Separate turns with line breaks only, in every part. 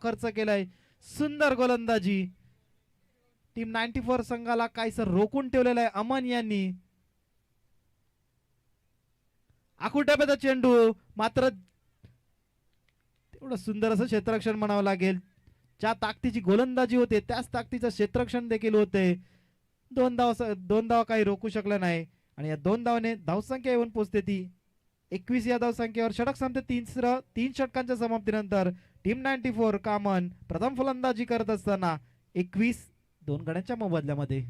खर्च केलाय. सुंदर गोलंदाजी. टीम 94 संघाला काहीसं रोखून ठेवलेलं आहे अमन यांनी. आकुटाप्याचा चेंडू मात्र तेवढं सुंदर असं क्षेत्ररक्षण म्हणावं लागेल. ज्या ताकदीची गोलंदाजी होते त्याच ताकदीचं क्षेत्ररक्षण देखील होते. दोन धाव काही रोखू शकलं नाही आणि या 2 धावाने धावसंख्या येऊन पोहोचते ती 21 या धावसंख्येवर. षटक संपते 3 षटकांच्या समाप्तीनंतर. टीम 94 कामन प्रथम फलंदाजी करत असताना 21 2 गड्यांच्या मोबदल्यामध्ये.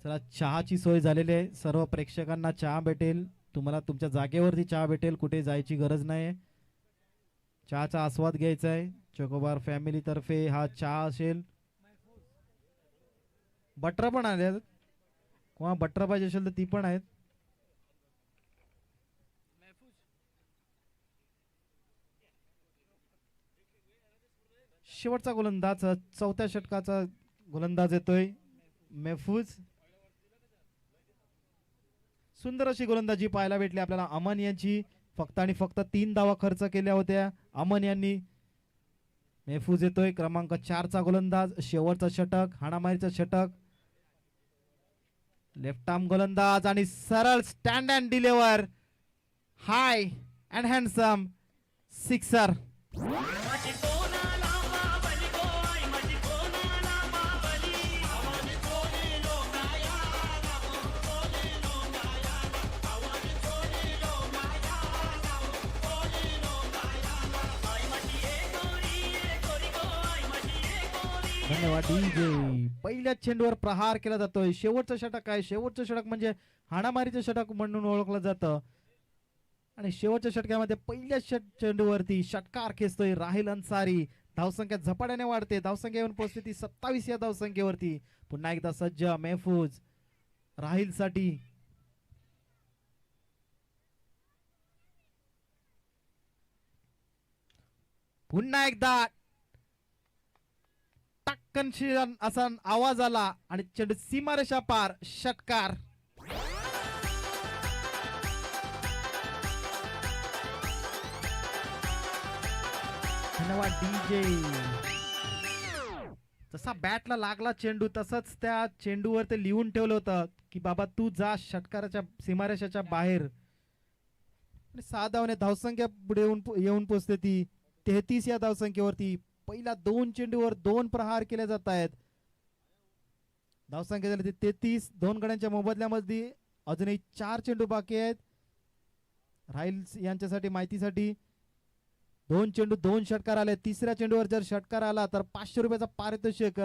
चला चहाची सोय झालेली आहे. सर्व प्रेक्षकांना चहा भेटेल. तुम्हाला तुमच्या जागेवरती चहा भेटेल. कुठे जायची गरज नाही. चहाचा आस्वाद घ्यायचा आहे. चोकोबार फॅमिली तर्फे हा चहा असेल. बटर पण आले. कोणा बटर पाहिजे असेल तर ती पण आहेत. शेवटचा गोलंदाज 4थ्या षटकाचा गोलंदाज येतोय महफूज. सुंदर अशी गोलंदाजी पाहायला भेटली आपल्याला अमन यांची. फक्त आणि फक्त 3 धावा खर्च केल्या होत्या अमन यांनी. महफूज येतोय क्रमांक 4चा गोलंदाज. शेवटचा षटक हाणामारीचं षटक. लेफ्ट आर्म गोलंदाज आणि सरळ stand and deliver high and handsome sixer. धन्यवाद डीजे. पहिल्याच चेंडूवर प्रहार केला जातोय. शेवटचं षटक आहे. शेवटचं षटक म्हणजे हाणामारीचं षटक म्हणून ओळखलं जातं आणि शेवटच्या षटकामध्ये पहिल्याच चेंडूवरती षटकार खेचतोय राहिल अन्सारी. धावसंख्या झपाट्याने वाढते. धावसंख्या येऊन पोहोचते ती 27 या धावसंख्येवरती. पुन्हा एकदा सज्ज महफूज राहिल साठी. पुन्हा एकदा टक्कन असा आवाज आला आणि चेंडू सीमारेषा पार. षटकार. धन्यवाद डीजे. जसा बॅटला लागला चेंडू तसंच त्या चेंडूवर ते लिहून ठेवलं होतं की बाबा तू जा षटकाराच्या सीमारेषाच्या बाहेर. 6 धावाने धावसंख्या पुढे येऊन पोहोचते ती 33 या धावसंख्येवरती. पहिल्या 2 चेंडूवर 2 प्रहार केले जात आहेत. धावसंख्या झाली 33. 2 गड्यांच्या मोबदल्यामध्ये अजूनही 4 चेंडू बाकी आहेत. राहिल यांच्यासाठी माहितीसाठी 2 चेंडू 2 षटकार आले. तिसऱ्या चेंडूवर जर षटकार आला तर 500 रुपयाचा पारितोषिक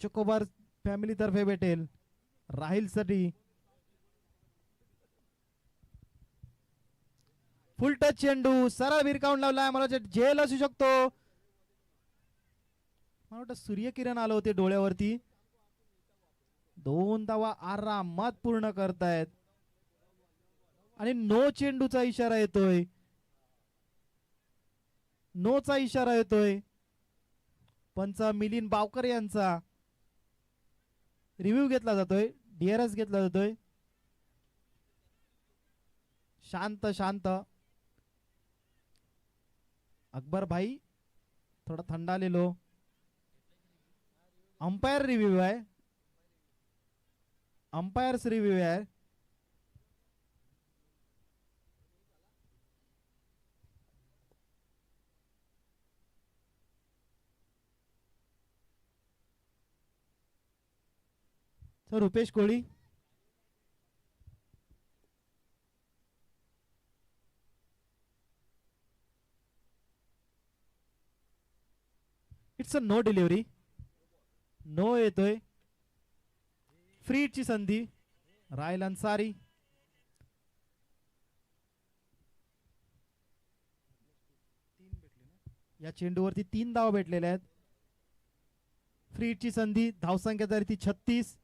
चोकोबार फॅमिली तर्फे भेटेल राहिल साठी. फुल टच चेंडू सरळ भिरकावून लावलाय. मला झेल असू शकतो. मला वाटतं सूर्यकिरण आलं होते डोळ्यावरती. 2 धावा आरामात पूर्ण करतायत आणि नो चेंडूचा इशारा येतोय. नोचा इशारा येतोय. पंच मिलिंद बावकर यांचा रिव्ह्यू घेतला जातोय. डीआरएस घेतला जातोय. शांत शांत. अकबर भाई थोडा थंडा ले लो. अंपायर रिव्ह्यू आहे. अंपायर्स रिव्ह्यू आहे. Sir Rupesh Koli. It's a no delivery. No येतोय. फ्री ची संधी राहिल अन्सारी. या चेंडूवरती 3 धावा भेटलेल्या आहेत. फ्री ची संधी. धावसंख्या तरी ती 36.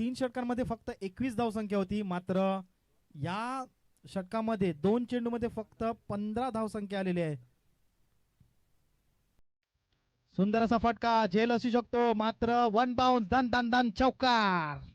3 षटकांमध्ये फक्त 21 धावसंख्या होती, मात्र या षटकामध्ये 2 चेंडूमध्ये फक्त 15 धावसंख्या आलेली आहे. सुंदर असा फटका झेल असू शकतो, मात्र वन बाउन्स, दन दन दन चौकार.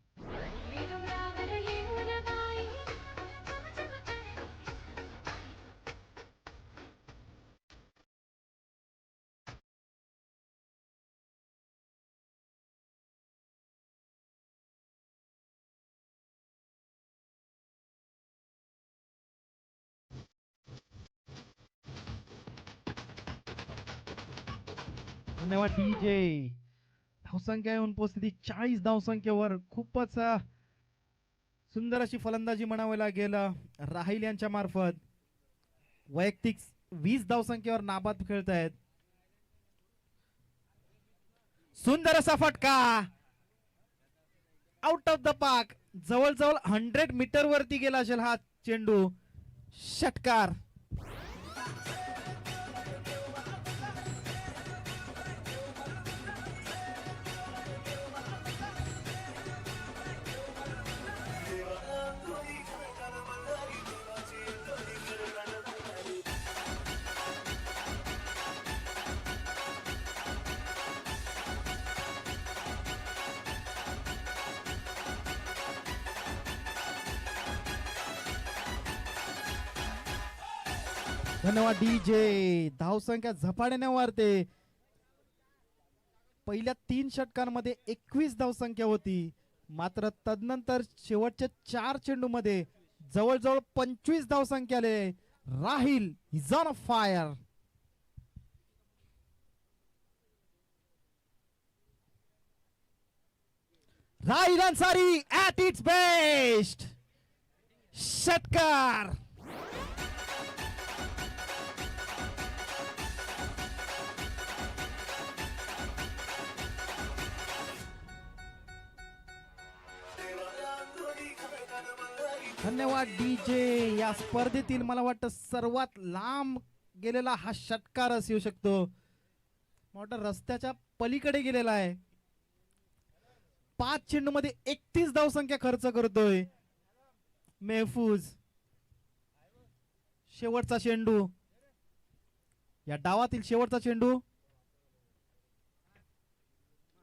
धन्यवाद डीजे. धावसंख्या येऊन पोहोचली 40 धावसंख्येवर. खूपच सुंदर अशी फलंदाजी म्हणावी लागेल राहिल यांच्या मार्फत. वैयक्तिक 20 धावसंख्येवर नाबाद खेळतायत. सुंदर असा फटका आउट ऑफ द पार्क. जवळजवळ 100 मीटर वरती गेला असेल हा चेंडू. षटकार. धन्यवाद डीजे. धावसंख्या झपाट्याने वाढते. पहिल्या 3 षटकांमध्ये 21 धावसंख्या होती, मात्र तदनंतर शेवटच्या 4 चेंडूमध्ये जवळजवळ 25 धावसंख्या आले. राहिल इज ऑन फायर. राहिल अन्सारी ॲट इट्स बेस्ट. षटकार. धन्यवाद डीजे. या स्पर्धेतील मला वाटतं सर्वात लांब गेलेला हा षटकार असू शकतो. मोठा रस्त्याच्या पलीकडे गेलेला आहे. 5 चेंडू मध्ये 31 धावसंख्या खर्च करतोय मेहफूज. शेवटचा चेंडू, या डावातील शेवटचा चेंडू.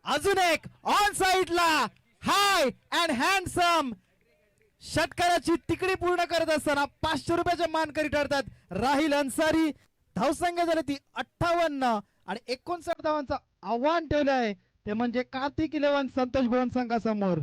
अजून एक ऑन साइडला हाय अँड हँडसम. षटकाराची तिकडी पूर्ण करत असताना 500 रुपयाच्या मानकरी ठरतात राहिल अन्सारी. धावसंख्या झाली ती 58 आणि 59 धावांचं आव्हान ठेवलं आहे, ते म्हणजे कार्तिक 11 संतोष भवन संघासमोर.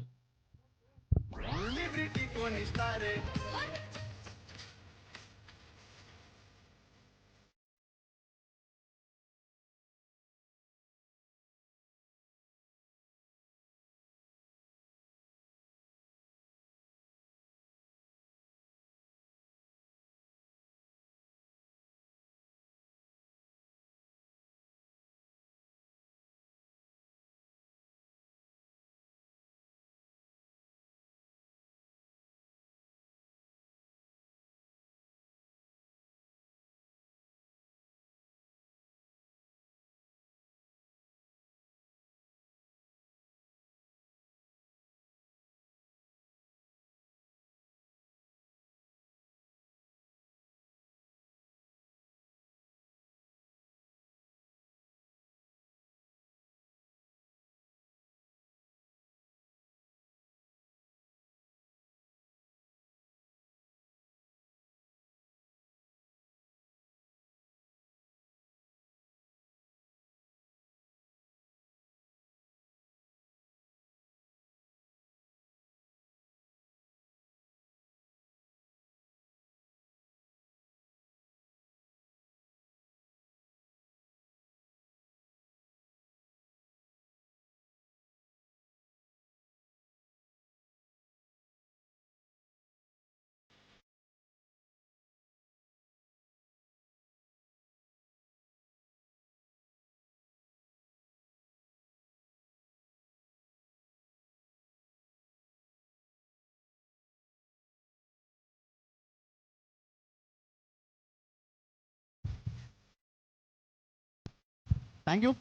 थँक्यू.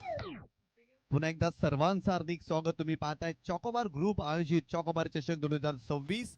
पुन्हा एकदा सर्वांचं हार्दिक स्वागत. तुम्ही पाहताय चॉकोबार ग्रुप आयोजित चॉकोबार चषक 2026